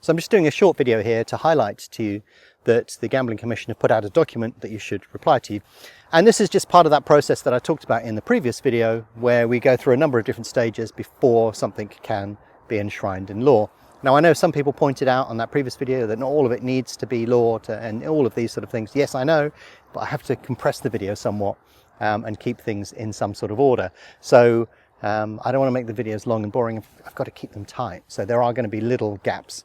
So I'm just doing a short video here to highlight to you that the Gambling Commission have put out a document that you should reply to. And this is just part of that process that I talked about in the previous video, where we go through a number of different stages before something can be enshrined in law. Now, I know some people pointed out on that previous video that not all of it needs to be law and all of these sort of things. Yes, I know, but I have to compress the video somewhat and keep things in some sort of order. So I don't want to make the videos long and boring. I've got to keep them tight. So there are going to be little gaps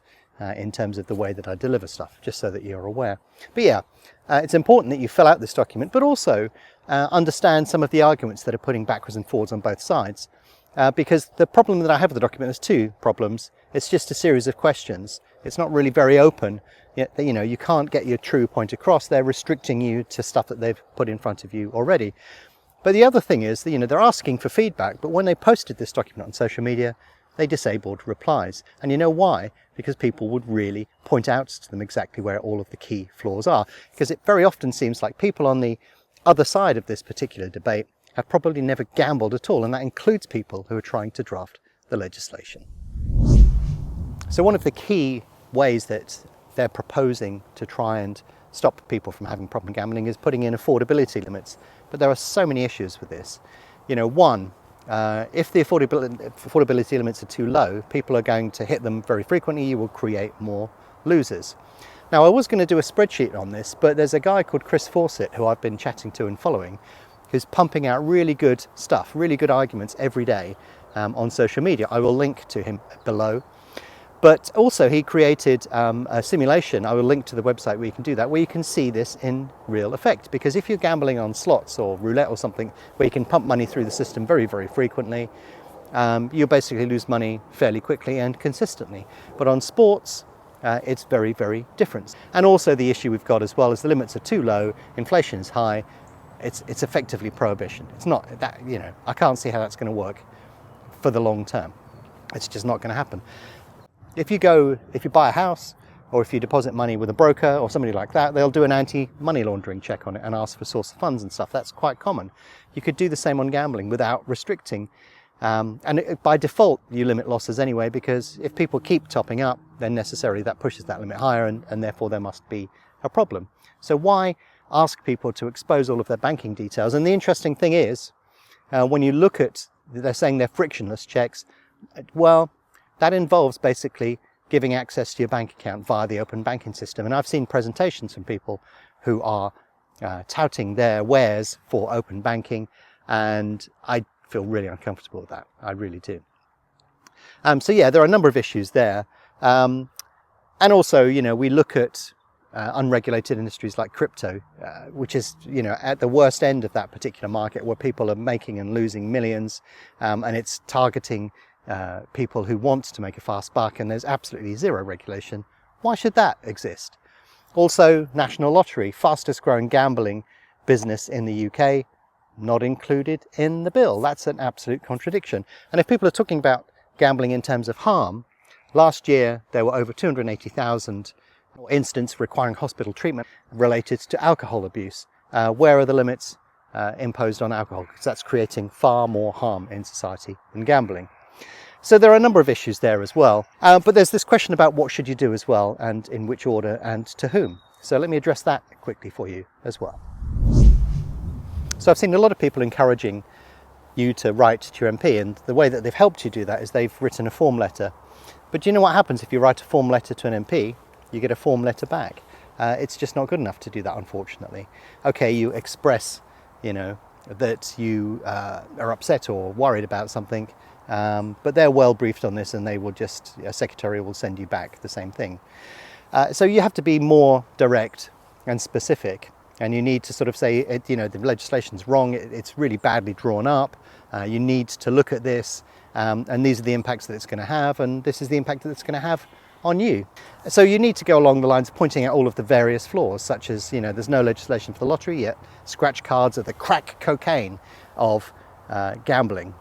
in terms of the way that I deliver stuff, just so that you're aware. But yeah, it's important that you fill out this document, but also understand some of the arguments that are putting backwards and forwards on both sides. Because the problem that I have with the document, there's two problems. It's just a series of questions. It's not really very open. You know, you can't get your true point across. They're restricting you to stuff that they've put in front of you already. But the other thing is that, you know, they're asking for feedback, but when they posted this document on social media, they disabled replies. And you know why? Because people would really point out to them exactly where all of the key flaws are. Because it very often seems like people on the other side of this particular debate have probably never gambled at all, and that includes people who are trying to draft the legislation. So one of the key ways that they're proposing to try and stop people from having problem gambling is putting in affordability limits. But there are so many issues with this. You know, one, if the affordability limits are too low, people are going to hit them very frequently. You will create more losers. Now, I was going to do a spreadsheet on this, but there's a guy called Chris Fawcett who I've been chatting to and following, who's pumping out really good stuff, really good arguments every day on social media. I will link to him below. But also he created a simulation. I will link to the website where you can do that, where you can see this in real effect. Because if you're gambling on slots or roulette or something where you can pump money through the system very, very frequently, you'll basically lose money fairly quickly and consistently. But on sports, it's very, very different. And also the issue we've got as well is the limits are too low, inflation is high, it's effectively prohibition. It's not that, you know, I can't see how that's going to work for the long term. It's just not going to happen. If you buy a house, or if you deposit money with a broker or somebody like that, they'll do an anti-money laundering check on it and ask for source of funds and stuff. That's quite common. You could do the same on gambling without restricting. By default, you limit losses anyway, because if people keep topping up, then necessarily that pushes that limit higher, and therefore there must be a problem. So why ask people to expose all of their banking details? And the interesting thing is, when you look at, they're saying they're frictionless checks, well, that involves basically giving access to your bank account via the open banking system. And I've seen presentations from people who are touting their wares for open banking, and I feel really uncomfortable with that. I really do. So yeah, there are a number of issues there. And also, you know, we look at unregulated industries like crypto, which is, you know, at the worst end of that particular market, where people are making and losing millions, and it's targeting people who want to make a fast buck, and there's absolutely zero regulation. Why should that exist? Also, National Lottery, fastest growing gambling business in the UK, not included in the bill. That's an absolute contradiction. And if people are talking about gambling in terms of harm, last year there were over 280,000 incidents requiring hospital treatment related to alcohol abuse. Where are the limits imposed on alcohol? Because that's creating far more harm in society than gambling. So there are a number of issues there as well. But there's this question about what should you do as well, and in which order and to whom. So let me address that quickly for you as well. So I've seen a lot of people encouraging you to write to your MP, and the way that they've helped you do that is they've written a form letter. But do you know what happens if you write a form letter to an MP? You get a form letter back. It's just not good enough to do that, unfortunately. Okay, you express, you know, that you are upset or worried about something, but they're well briefed on this, and they will just, a secretary will send you back the same thing. So you have to be more direct and specific, and you need to sort of say, you know, the legislation's wrong, it's really badly drawn up, you need to look at this, and these are the impacts that it's going to have, and this is the impact that it's going to have on you. So you need to go along the lines of pointing out all of the various flaws, such as, you know, there's no legislation for the lottery yet. Scratch cards are the crack cocaine of gambling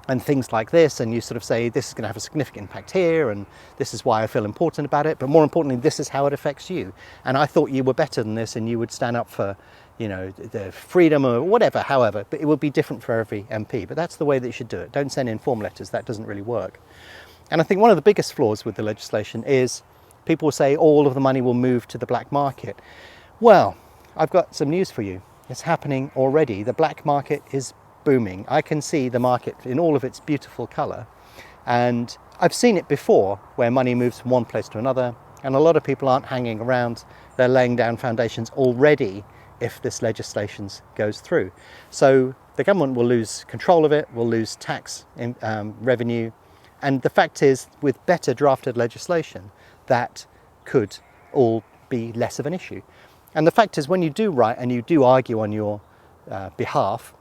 and things like this, and you sort of say this is going to have a significant impact here, and this is why I feel important about it, but more importantly, this is how it affects you, and I thought you were better than this, and you would stand up for, you know, the freedom or whatever, however, but it would be different for every MP. But that's the way that you should do it. Don't send in form letters, that doesn't really work. And I think one of the biggest flaws with the legislation is People say all of the money will move to the black market. Well, I've got some news for you. It's happening already. The black market is booming. I can see the market in all of its beautiful colour, and I've seen it before where money moves from one place to another, and a lot of people aren't hanging around. They're laying down foundations already if this legislation goes through. So the government will lose control of it, will lose tax revenue, and the fact is, with better drafted legislation, that could all be less of an issue. And the fact is, when you do write and you do argue on your behalf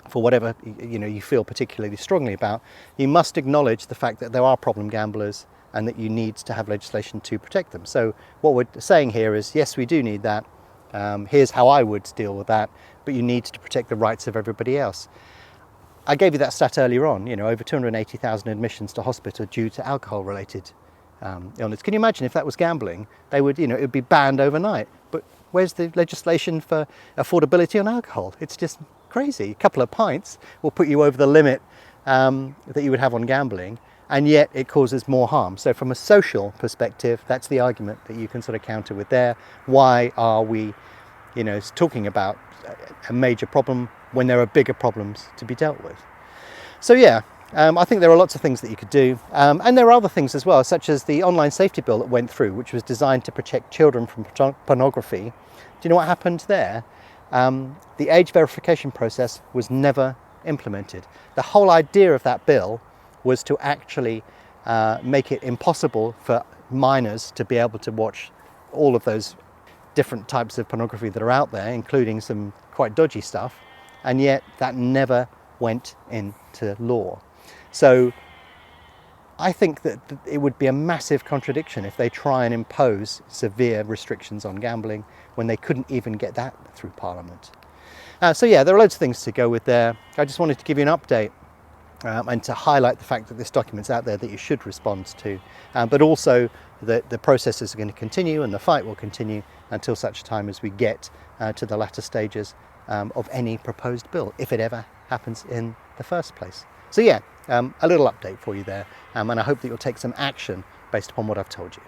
for whatever you feel particularly strongly about, you must acknowledge the fact that there are problem gamblers and that you need to have legislation to protect them. So what we're saying here is, yes, we do need that. Here's how I would deal with that, but you need to protect the rights of everybody else. I gave you that stat earlier on, over 280,000 admissions to hospital due to alcohol-related illness. Can you imagine if that was gambling? They would, it would be banned overnight. But where's the legislation for affordability on alcohol? It's just crazy. A couple of pints will put you over the limit that you would have on gambling, and yet it causes more harm. So from a social perspective, that's the argument that you can sort of counter with there. Why are we, talking about a major problem when there are bigger problems to be dealt with? So yeah, I think there are lots of things that you could do. And there are other things as well, such as the online safety bill that went through, which was designed to protect children from pornography. Do you know what happened there? The age verification process was never implemented. The whole idea of that bill was to actually make it impossible for minors to be able to watch all of those different types of pornography that are out there, including some quite dodgy stuff, and yet that never went into law. So I think that it would be a massive contradiction if they try and impose severe restrictions on gambling when they couldn't even get that through Parliament. So yeah, there are loads of things to go with there. I just wanted to give you an update and to highlight the fact that this document's out there that you should respond to, but also that the processes are going to continue and the fight will continue until such time as we get to the latter stages of any proposed bill, if it ever happens in the first place. So yeah, a little update for you there, and I hope that you'll take some action based upon what I've told you.